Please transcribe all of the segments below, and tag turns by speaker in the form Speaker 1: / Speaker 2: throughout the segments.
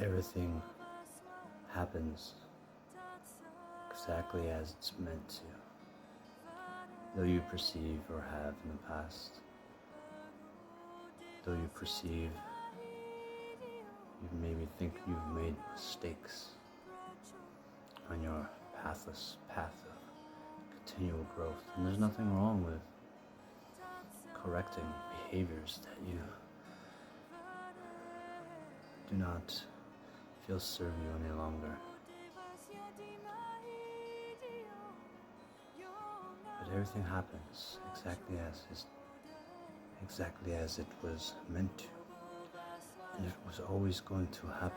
Speaker 1: everything happens exactly as it's meant to, though you perceive or have in the past, though you perceive, you maybe think you've made mistakes on your pathless path of continual growth, and there's nothing wrong with correcting behaviors that you do not feel serve you any longer. But everything happens exactly as it was meant to, and it was always going to happen.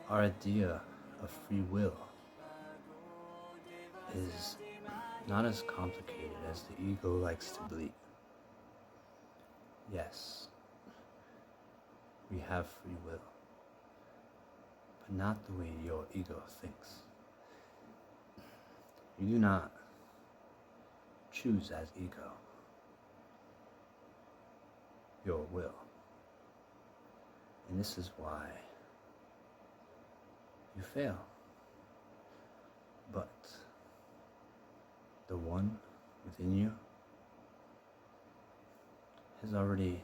Speaker 1: Our idea of free will is not as complicated as the ego likes to believe. Yes, we have free will, but not the way your ego thinks. You do not choose as ego your will. And this is why you fail. But the one within you has already,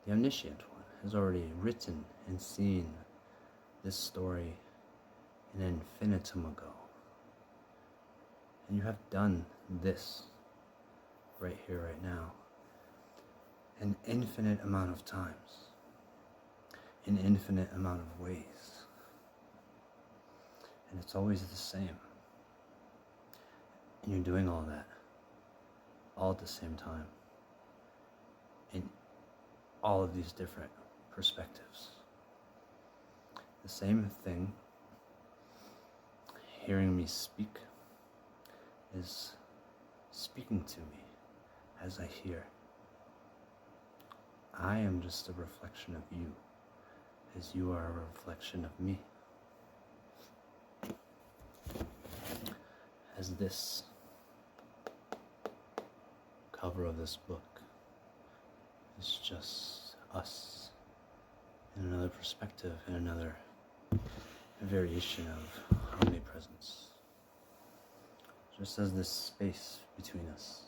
Speaker 1: the omniscient one, has already written and seen this story an infinitum ago. And you have done this right here, right now, an infinite amount of times, an infinite amount of ways. And it's always the same. And you're doing all that, all at the same time, in all of these different perspectives. The same thing, hearing me speak, is speaking to me as I hear. I am just a reflection of you, as you are a reflection of me. As this cover of this book is just us in another perspective, in another variation of omnipresence. Just as this space between us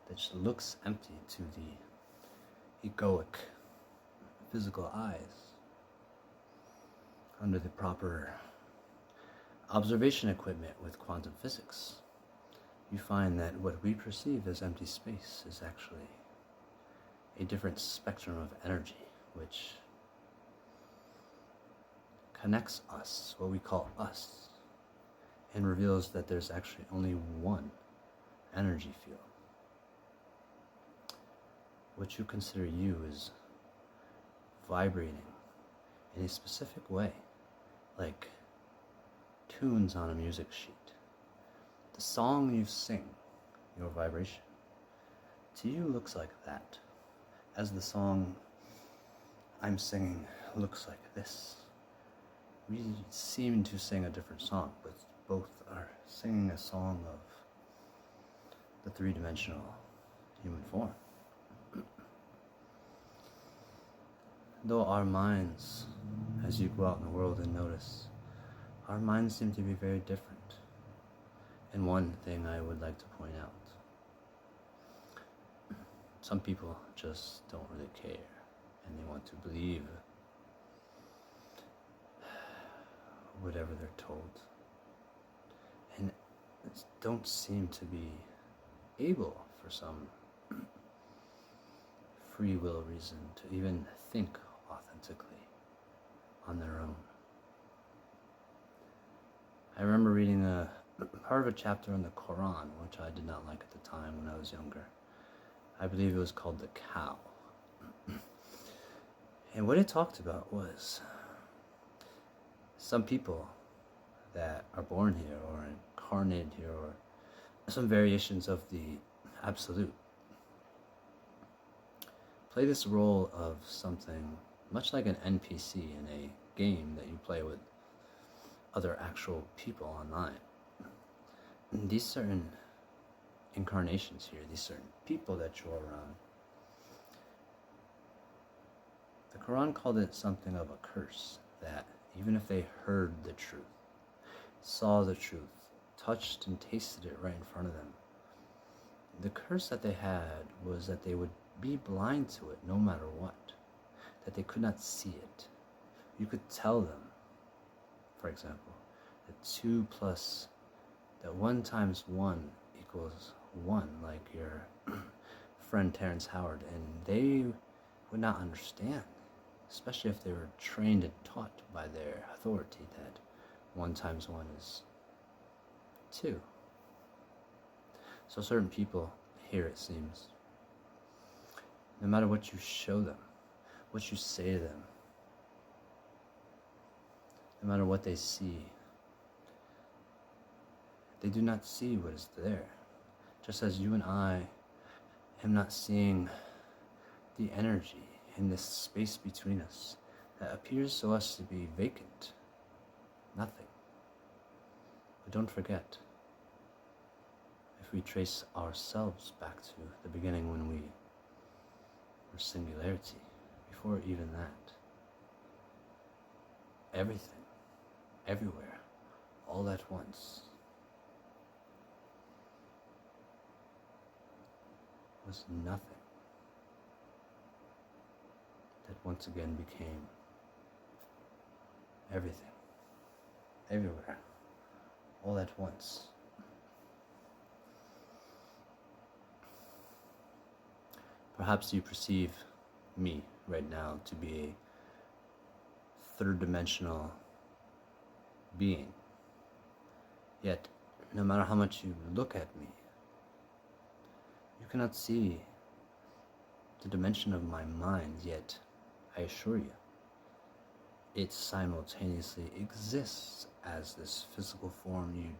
Speaker 1: that just looks empty to the egoic physical eyes, under the proper observation equipment with quantum physics, you find that what we perceive as empty space is actually a different spectrum of energy, which connects us, what we call us, and reveals that there's actually only one energy field. What you consider you is vibrating in a specific way, like tunes on a music sheet. The song you sing, your vibration, to you looks like that, as the song I'm singing looks like this. We seem to sing a different song, but both are singing a song of the three-dimensional human form. Though our minds, as you go out in the world and notice, our minds seem to be very different. And one thing I would like to point out, some people just don't really care, and they want to believe whatever they're told, and don't seem to be able, for some free will reason, to even think authentically on their own. I remember reading a part of a chapter in the Quran, which I did not like at the time when I was younger. I believe it was called The Cow. And what it talked about was some people that are born here or incarnated here, or some variations of the absolute, play this role of something much like an NPC in a game that you play with other actual people online. And these certain incarnations here, these certain people that you're around, The Quran called it something of a curse, that even if they heard the truth, saw the truth, touched and tasted it right in front of them, the curse that they had was that they would be blind to it no matter what, that they could not see it. You could tell them, for example, that 1 times 1 equals 1, like your friend Terrence Howard, and they would not understand, especially if they were trained and taught by their authority that 1 times 1 is 2. So certain people here, it seems, no matter what you show them, what you say to them, no matter what they see, they do not see what is there. Just as you and I am not seeing the energy in this space between us that appears to us to be vacant, nothing. But don't forget, if we trace ourselves back to the beginning when we were singularity, before even that, everything, everywhere, all at once, was nothing, that once again became everything, everywhere, all at once. Perhaps you perceive me right now to be a third-dimensional being. Yet, no matter how much you look at me, you cannot see the dimension of my mind, yet I assure you, it simultaneously exists as this physical form you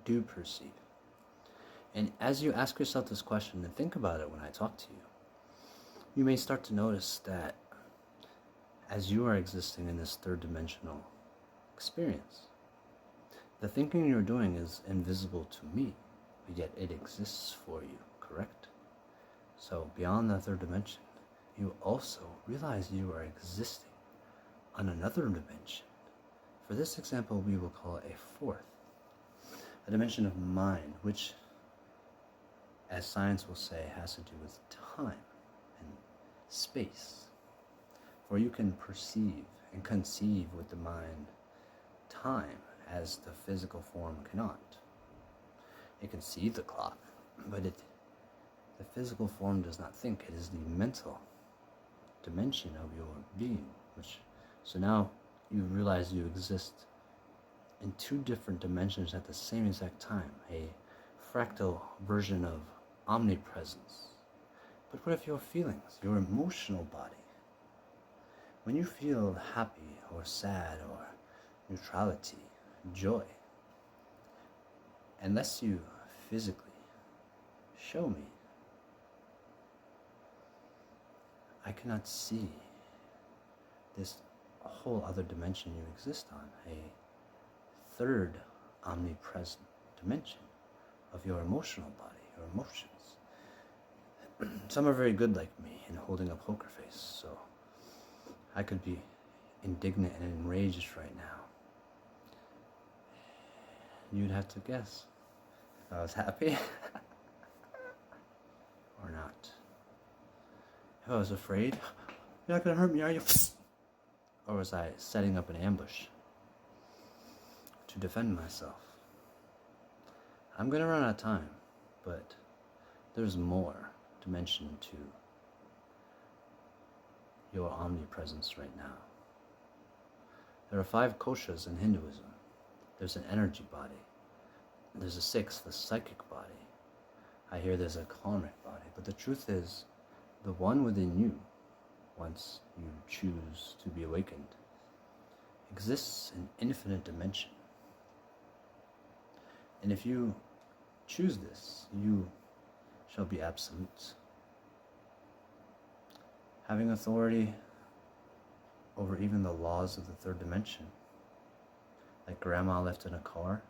Speaker 1: do perceive. And as you ask yourself this question and think about it when I talk to you, you may start to notice that as you are existing in this third-dimensional experience, the thinking you're doing is invisible to me, but yet it exists for you, correct? So beyond the third dimension, you also realize you are existing on another dimension. For this example, we will call it a fourth, a dimension of mind, which, as science will say, has to do with time and space. For you can perceive and conceive with the mind time as the physical form cannot. It can see the clock, but the physical form does not think. It is the mental dimension of your being, so now you realize you exist in 2 different dimensions at the same exact time, a fractal version of omnipresence. But what of your feelings, your emotional body? When you feel happy or sad or neutrality, joy, unless you physically show me, I cannot see this whole other dimension you exist on, a third omnipresent dimension of your emotional body, your emotions. Some are very good like me in holding a poker face, so I could be indignant and enraged right now. You'd have to guess if I was happy or not. If I was afraid, you're not gonna hurt me, are you? Or was I setting up an ambush to defend myself? I'm gonna run out of time, but there's more dimension to your omnipresence right now. There are 5 koshas in Hinduism. There's an energy body. There's a 6th, the psychic body. I hear there's a karmic body, but the truth is, the one within you, once you choose to be awakened, exists in infinite dimension. And if you choose this, you shall be absolute, having authority over even the laws of the third dimension. Like grandma left in a car,